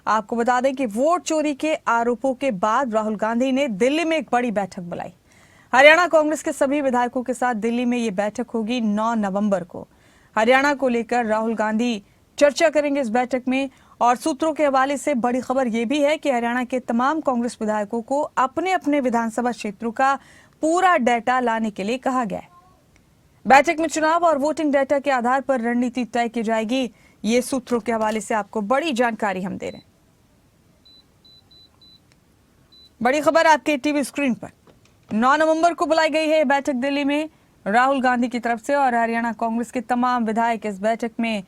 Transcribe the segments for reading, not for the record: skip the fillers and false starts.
आपको बता दें कि वोट चोरी के आरोपों के बाद राहुल गांधी ने दिल्ली में एक बड़ी बैठक बुलाई। हरियाणा कांग्रेस के सभी विधायकों के साथ दिल्ली में ये बैठक होगी 9 नवंबर को। हरियाणा को लेकर राहुल गांधी चर्चा करेंगे इस बैठक में। और सूत्रों के हवाले से बड़ी खबर यह भी है कि हरियाणा के तमाम कांग्रेस विधायकों को अपने अपने विधानसभा क्षेत्रों का पूरा डेटा लाने के लिए कहा गया है। बैठक में चुनाव और वोटिंग डेटा के आधार पर रणनीति तय की जाएगी। ये सूत्रों के हवाले से आपको बड़ी जानकारी हम दे रहे हैं। बड़ी खबर आपके टीवी स्क्रीन पर। 9 नवंबर को बुलाई गई है बैठक दिल्ली में राहुल गांधी की तरफ से और हरियाणा कांग्रेस के तमाम विधायक इस बैठक में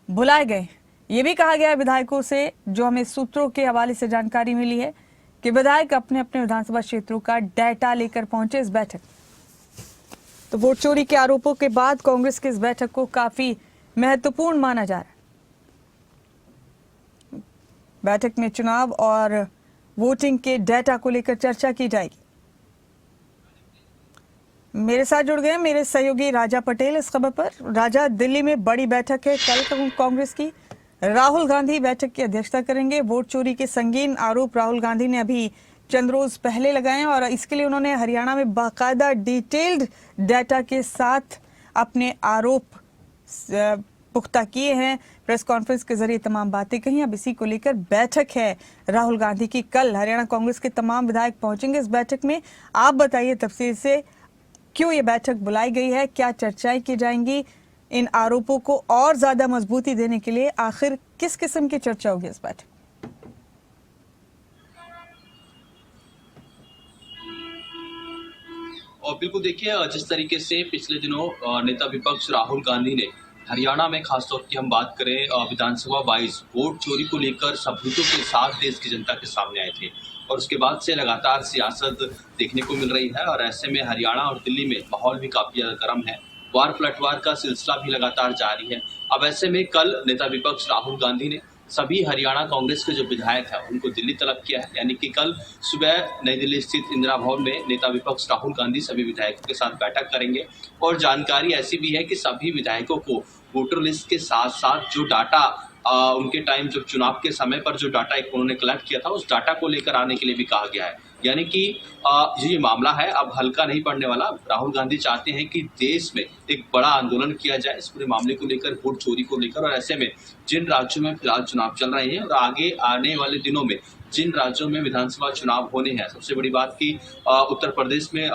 बुलाए गए। ये भी कहा गया है विधायकों से, जो हमें सूत्रों के हवाले से जानकारी मिली है, कि विधायक अपने अपने विधानसभा क्षेत्रों का डेटा लेकर पहुंचे इस बैठक। तो वोट चोरी के आरोपों के बाद कांग्रेस की इस बैठक को काफी महत्वपूर्ण माना जा रहा है। बैठक में चुनाव और वोटिंग के डेटा को लेकर चर्चा की जाएगी। मेरे साथ जुड़ गए मेरे सहयोगी राजा पटेल इस खबर पर। राजा, दिल्ली में बड़ी बैठक है कल कांग्रेस की। राहुल गांधी बैठक की अध्यक्षता करेंगे। वोट चोरी के संगीन आरोप राहुल गांधी ने अभी चंद रोज पहले लगाए और इसके लिए उन्होंने हरियाणा में बाकायदा डिटेल्ड डेटा के साथ अपने आरोप पुख्ता किए हैं। प्रेस कॉन्फ्रेंस के जरिए तमाम बातें कही। अब इसी को लेकर बैठक है राहुल गांधी की कल। हरियाणा कांग्रेस के तमाम विधायक पहुंचेंगे इस बैठक में। आप बताइए तफसील से, क्यों ये बैठक बुलाई गई है, क्या चर्चाएं की जाएंगी, इन आरोपों को और ज्यादा मजबूती देने के लिए आखिर किस किस्म की चर्चा होगी इस बैठक? और बिल्कुल देखिए, जिस तरीके से पिछले दिनों नेता विपक्ष राहुल गांधी ने हरियाणा में खासतौर की हम बात करें विधानसभा 22 वोट चोरी को लेकर सबूतों के साथ देश की जनता के सामने आए थे और उसके बाद से लगातार सियासत देखने को मिल रही है और ऐसे में हरियाणा और दिल्ली में माहौल भी काफी ज्यादा गर्म है। वार पलटवार का सिलसिला भी लगातार जारी है। अब ऐसे में कल नेता विपक्ष राहुल गांधी ने सभी हरियाणा कांग्रेस के जो विधायक हैं उनको दिल्ली तलब किया है। यानी कि कल सुबह नई दिल्ली स्थित इंदिरा भवन में नेता विपक्ष राहुल गांधी सभी विधायकों के साथ बैठक करेंगे और जानकारी ऐसी भी है कि सभी विधायकों को वोटर लिस्ट के साथ साथ जो डाटा उनके टाइम जब चुनाव के समय पर जो डाटा उन्होंने कलेक्ट किया था उस डाटा को लेकर आने के लिए भी कहा गया है। यानी कि ये मामला है अब हल्का नहीं पड़ने वाला। राहुल गांधी चाहते हैं कि देश में एक बड़ा आंदोलन किया जाए इस पूरे मामले को लेकर, वोट चोरी को लेकर। और ऐसे में जिन राज्यों में फिलहाल चुनाव चल रहे हैं और आगे आने वाले दिनों में जिन राज्यों में विधानसभा चुनाव होने हैं, सबसे बड़ी बात की उत्तर प्रदेश में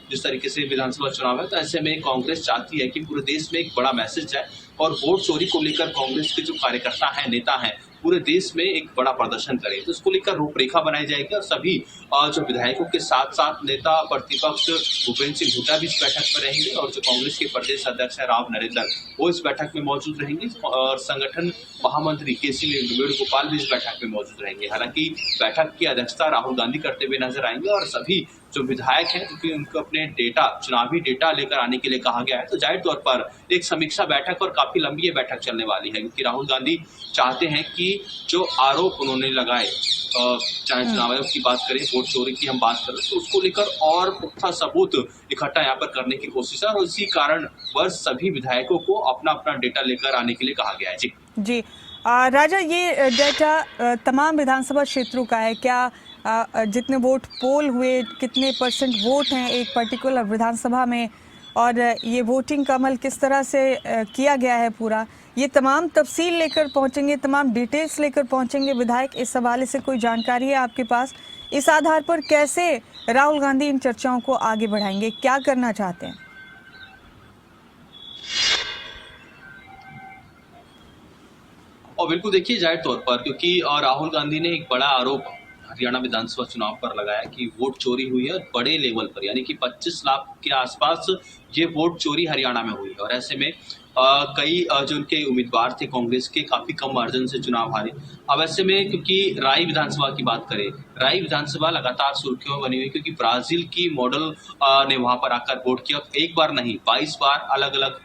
जिस तरीके से विधानसभा चुनाव है, तो ऐसे में कांग्रेस चाहती है कि पूरे देश में एक बड़ा मैसेज जाए और वोट चोरी को लेकर कांग्रेस के जो कार्यकर्ता हैं, नेता हैं, पूरे देश में एक बड़ा प्रदर्शन करें। तो इसको लेकर रूपरेखा बनाई जाएगी और सभी जो विधायकों के साथ साथ नेता प्रतिपक्ष भूपेंद्र सिंह हुड्डा भी इस बैठक में रहेंगे और जो कांग्रेस के प्रदेश अध्यक्ष है राव नरेंद्र, वो इस बैठक में मौजूद रहेंगे और संगठन महामंत्री केसी वेणुगोपाल भी इस बैठक में मौजूद रहेंगे। हालांकि बैठक की अध्यक्षता राहुल गांधी करते हुए नजर आएंगे और सभी जो विधायक हैं, क्योंकि उनको अपने डेटा, चुनावी डेटा लेकर आने के लिए कहा गया है, तो जाहिर तौर पर एक समीक्षा बैठक और काफी लंबी ये बैठक चलने वाली है, क्योंकि राहुल गांधी चाहते हैं कि जो आरोप उन्होंने लगाए, चाहे चुनाव आयोग की बात करें, वोट चोरी की हम बात करें, तो उसको लेकर और पुख्ता सबूत इकट्ठा यहाँ पर करने की कोशिश है और इसी कारण बस सभी विधायकों को अपना अपना डेटा लेकर आने के लिए कहा गया है। जी राजा, ये डेटा तमाम विधानसभा क्षेत्रों का है क्या? जितने वोट पोल हुए, कितने परसेंट वोट हैं एक पर्टिकुलर विधानसभा में, और ये वोटिंग का अमल किस तरह से किया गया है पूरा, ये तमाम तफसील लेकर पहुंचेंगे, तमाम डिटेल्स लेकर पहुंचेंगे विधायक। इस हवाले से कोई जानकारी है आपके पास? इस आधार पर कैसे राहुल गांधी इन चर्चाओं को आगे बढ़ाएंगे, क्या करना चाहते हैं? और बिल्कुल देखिए, जाहिर तौर पर क्योंकि राहुल गांधी ने एक बड़ा आरोप हरियाणा विधानसभा चुनाव पर लगाया कि वोट चोरी हुई है बड़े लेवल पर, यानी कि 25 लाख के आसपास ये वोट चोरी हरियाणा में हुई है और ऐसे में कई जो उनके उम्मीदवार थे कांग्रेस के, काफी कम मार्जिन से चुनाव हारे। अब ऐसे में क्योंकि राय विधानसभा की बात करें, राय विधानसभा लगातार सुर्खियों में बनी हुई क्योंकि ब्राजील की मॉडल ने वहां पर आकर वोट किया, एक बार नहीं 22 बार अलग अलग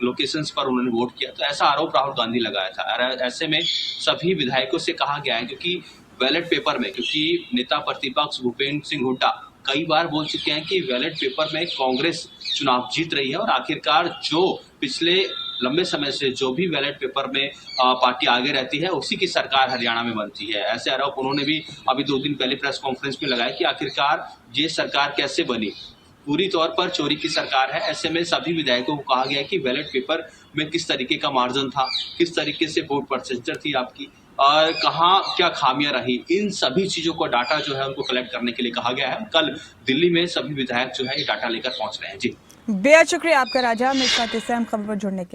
लोकेशंस पर उन्होंने वोट किया। तो ऐसा आरोप राहुल गांधी लगाया था। ऐसे में सभी विधायकों से कहा गया है, क्योंकि बैलेट पेपर में, क्योंकि नेता प्रतिपक्ष भूपेंद्र सिंह हुड्डा कई बार बोल चुके हैं कि बैलेट पेपर में कांग्रेस चुनाव जीत रही है और आखिरकार जो पिछले लंबे समय से जो भी बैलेट पेपर में पार्टी आगे रहती है उसी की सरकार हरियाणा में बनती है। ऐसे आरोप उन्होंने भी अभी 2 दिन पहले प्रेस कॉन्फ्रेंस में लगाया कि आखिरकार ये सरकार कैसे बनी, पूरी तौर पर चोरी की सरकार है। ऐसे में सभी विधायकों को कहा गया है कि बैलेट पेपर में किस तरीके का मार्जिन था, किस तरीके से वोट परसेंटेज थी आपकी और कहाँ क्या खामियां रही, इन सभी चीजों को डाटा जो है उनको कलेक्ट करने के लिए कहा गया है। कल दिल्ली में सभी विधायक जो है ये डाटा लेकर पहुंच रहे हैं। जी बेहद शुक्रिया आपका राजा, मेरे साथ इस अहम खबर पर जुड़ने के लिए।